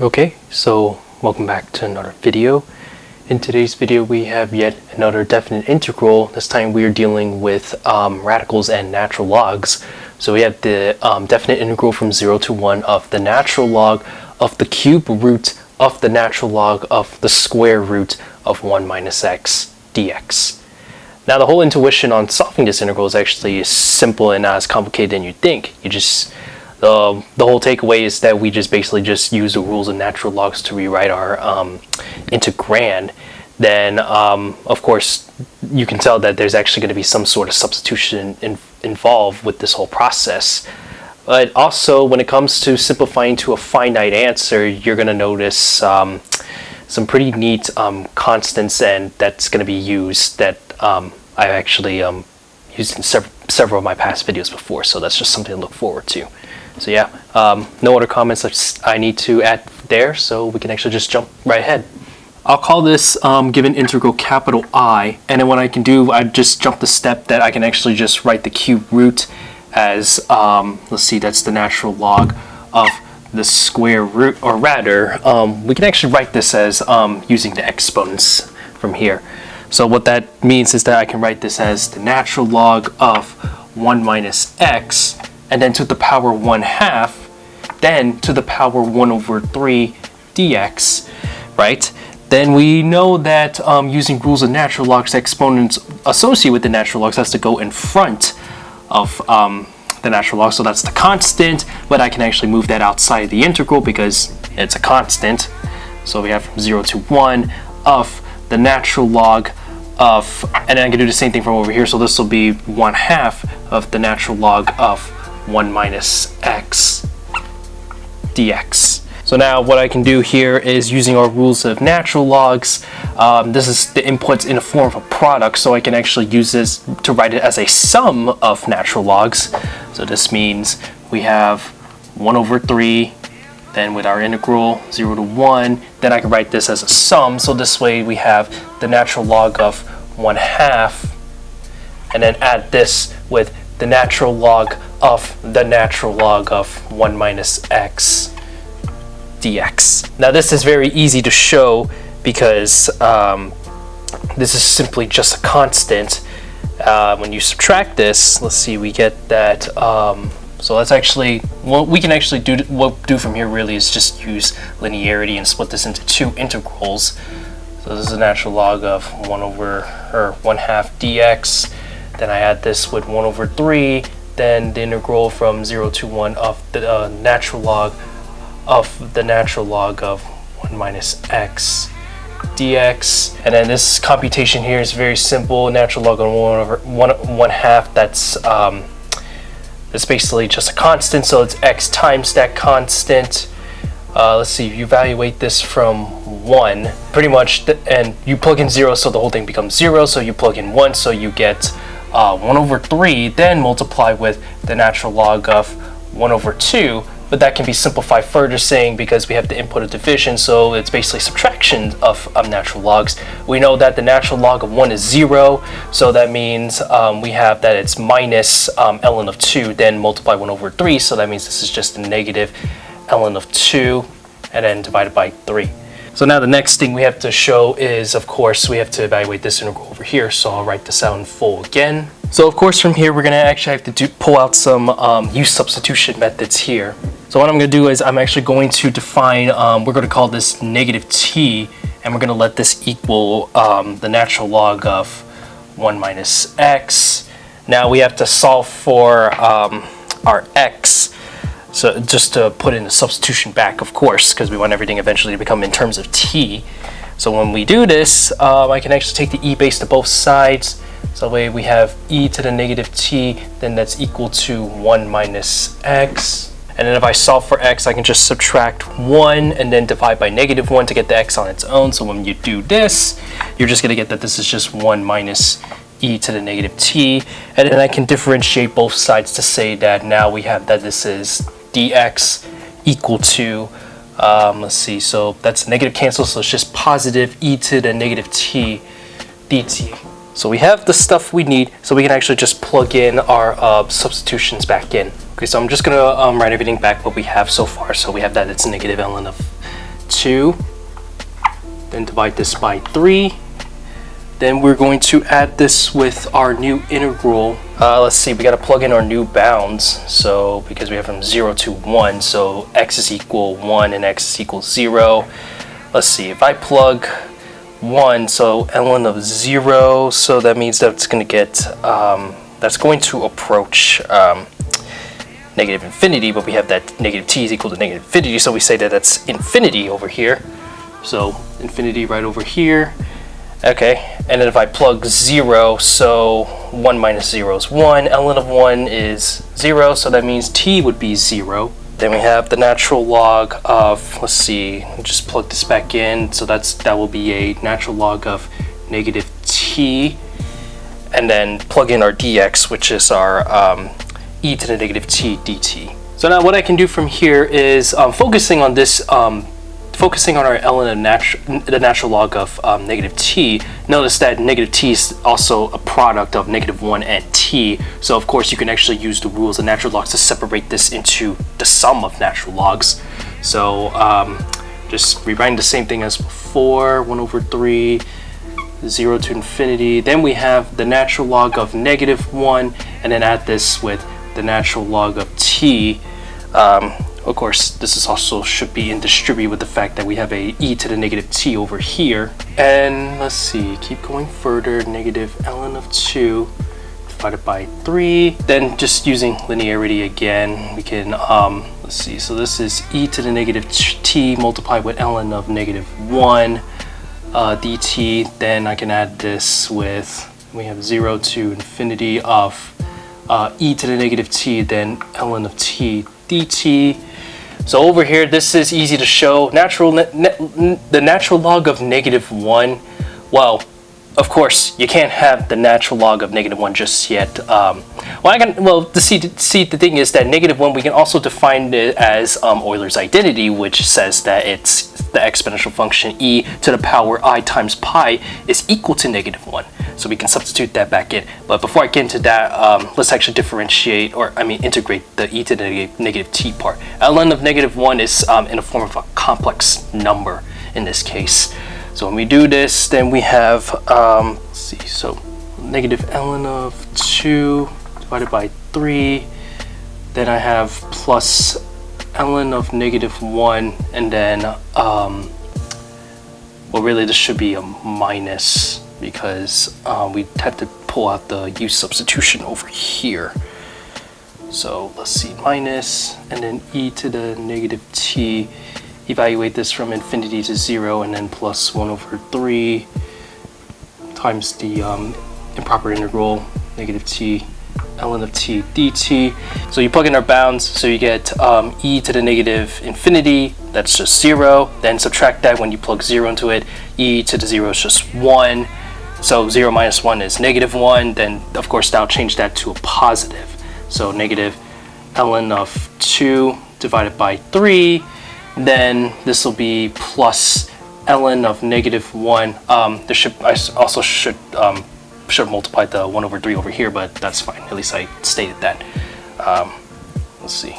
Okay, so welcome back to another video. In today's video we have yet another definite integral. This time we are dealing with radicals and natural logs. So we have the definite integral from 0 to 1 of the natural log of the cube root of the natural log of the square root of 1 minus x dx. Now the whole intuition on solving this integral is actually simple and not as complicated than you'd think. The whole takeaway is that we basically use the rules of natural logs to rewrite our integrand. Then of course you can tell that there's actually going to be some sort of substitution involved with this whole process. But also when it comes to simplifying to a finite answer, you're going to notice some pretty neat constants, and that's going to be used that I've actually used in several of my past videos before, so that's just something to look forward to. So yeah, no other comments I need to add there, so we can actually just jump right ahead. I'll call this given integral capital I, and then what I can do, I just jump the step that I can actually just write the cube root as, let's see, that's the natural log of the square root, or rather, we can actually write this as using the exponents from here. So what that means is that I can write this as the natural log of 1 minus x, and then to the power 1/2, then to the power 1/3 dx, right? Then we know that using rules of natural logs, the exponents associated with the natural logs has to go in front of the natural log, so that's the constant, but I can actually move that outside the integral because it's a constant. So we have from 0 to 1 of the natural log of, and then I can do the same thing from over here, so this will be 1/2 of the natural log of 1 minus x dx. So now what I can do here is, using our rules of natural logs, this is the inputs in the form of a product, so I can actually use this to write it as a sum of natural logs. So this means we have 1/3, then with our integral 0 to 1, then I can write this as a sum, so this way we have the natural log of 1/2, and then add this with the natural log of the natural log of 1 minus x dx. Now this is very easy to show because this is simply just a constant. When you subtract this, let's see, we get that, so let's actually, what we can actually do from here really is just use linearity and split this into two integrals. So this is a natural log of 1/2 dx, then I add this with 1/3, then the integral from 0 to 1 of the natural log of 1 minus x dx. And then this computation here is very simple. Natural log of 1/2, that's basically just a constant, so it's x times that constant. Let's see, if you evaluate this from 1, pretty much, and you plug in 0, so the whole thing becomes 0, so you plug in 1, so you get 1/3, then multiply with the natural log of 1/2, but that can be simplified further, saying because we have the input of division, so it's basically subtraction of natural logs. We know that the natural log of 1 is 0, so that means we have that it's minus ln of 2, then multiply 1/3, so that means this is just a negative ln of 2, and then divided by 3. So now the next thing we have to show is, of course, we have to evaluate this integral over here, so I'll write this out in full again. So of course from here we're going to actually have to pull out some U-Substitution methods here. So what I'm going to do is I'm actually going to define, we're going to call this negative t, and we're going to let this equal the natural log of 1 minus x. Now we have to solve for our x. So just to put in the substitution back, of course, because we want everything eventually to become in terms of t. So when we do this, I can actually take the e base to both sides. So that way we have e to the negative t, then that's equal to 1 minus x. And then if I solve for x, I can just subtract 1 and then divide by negative 1 to get the x on its own. So when you do this, you're just going to get that this is just 1 minus e to the negative t. And then I can differentiate both sides to say that now we have that this is dx equal to, let's see, so that's negative cancel, so it's just positive e to the negative t dt. So we have the stuff we need, so we can actually just plug in our substitutions back in. Okay, so I'm just gonna write everything back what we have so far. So we have that it's negative ln of 2, then divide this by 3. Then we're going to add this with our new integral. Let's see, we got to plug in our new bounds. So because we have from 0 to 1, so x is equal 1 and x is equal 0. Let's see, if I plug 1, so ln of 0, so that means that's going to get, that's going to approach negative infinity, but we have that negative t is equal to negative infinity, so we say that that's infinity over here. So infinity right over here. Okay, and then if I plug 0, so 1 minus 0 is 1, ln of 1 is 0, so that means t would be 0. Then we have the natural log of, let's see, just plug this back in, so that will be a natural log of negative t, and then plug in our dx, which is our e to the negative t dt. So now what I can do from here is focusing on this, focusing on our ln of the natural log of negative t. Notice that negative t is also a product of negative 1 and t. So of course you can actually use the rules of natural logs to separate this into the sum of natural logs. So just rewriting the same thing as before, 1 over 3, 0 to infinity. Then we have the natural log of negative 1, and then add this with the natural log of t. Of course, this is also should be in distribute with the fact that we have a e to the negative t over here. And let's see, keep going further, negative ln of 2 divided by 3. Then just using linearity again, we can, let's see, so this is e to the negative t multiplied with ln of negative 1 dt. Then I can add this with, we have 0 to infinity of e to the negative t, then ln of t dt. So over here, this is easy to show. The natural log of negative 1, well, of course, you can't have the natural log of negative 1 just yet. The thing is that negative 1, we can also define it as Euler's identity, which says that it's the exponential function e to the power I times pi is equal to negative 1. So we can substitute that back in. But before I get into that, let's actually differentiate, integrate the e to the negative t part. ln of negative 1 is in the form of a complex number in this case. So when we do this, then we have, let's see, so negative ln of 2 divided by 3. Then I have plus ln of negative 1, and then, well, really this should be a minus, because we have to pull out the U-substitution over here. So let's see, minus, and then e to the negative t. Evaluate this from infinity to 0, and then plus 1 over 3 times the improper integral, negative t, ln of t dt. So you plug in our bounds, so you get e to the negative infinity, that's just 0. Then subtract that when you plug 0 into it, e to the 0 is just 1. So 0 minus 1 is negative 1, then of course that'll change that to a positive. So negative ln of 2 divided by 3, then this will be plus ln of negative 1. I also should multiply the 1 over 3 over here, but that's fine. At least I stated that. Let's see.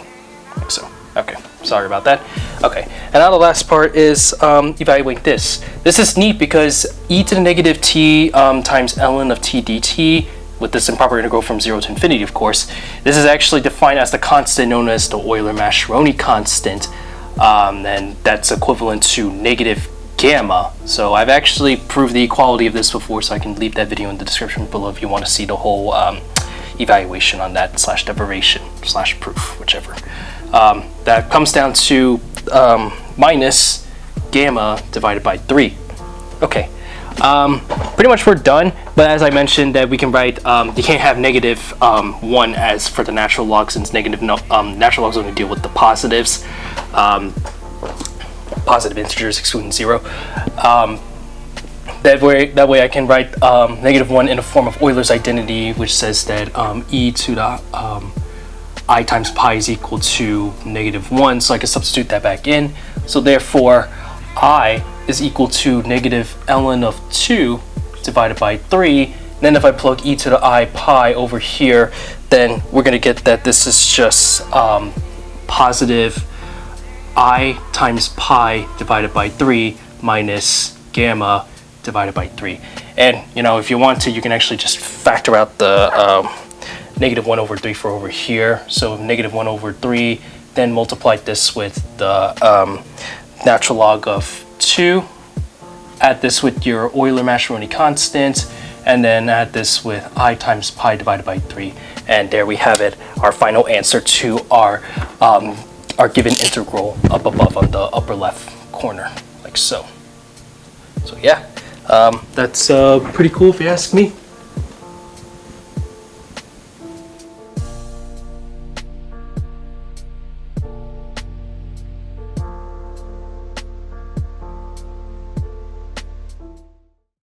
Like so. Okay, sorry about that. Okay, and now the last part is evaluate this. This is neat because e to the negative t times ln of t dt, with this improper integral from 0 to infinity, of course, this is actually defined as the constant known as the Euler-Mascheroni constant, and that's equivalent to negative gamma. So I've actually proved the equality of this before, so I can leave that video in the description below if you want to see the whole evaluation on that, / derivation / proof, whichever. That comes down to minus gamma divided by 3. Okay, pretty much we're done, but as I mentioned that we can write, you can't have negative 1 as for the natural log, since natural logs only deal with the positives, positive integers excluding 0. That way I can write negative 1 in the form of Euler's identity, which says that e to the I times pi is equal to negative 1, so I can substitute that back in. So therefore I is equal to negative ln of 2 divided by 3. Then if I plug e to the I pi over here, then we're going to get that this is just positive I times pi divided by 3 minus gamma divided by 3. And you know, if you want to, you can actually just factor out the negative 1 over 3 for over here. So negative 1 over 3, then multiply this with the natural log of 2. Add this with your Euler-Mascheroni constant, and then add this with I times pi divided by 3. And there we have it, our final answer to our given integral up above on the upper left corner, like so. So yeah, that's pretty cool if you ask me.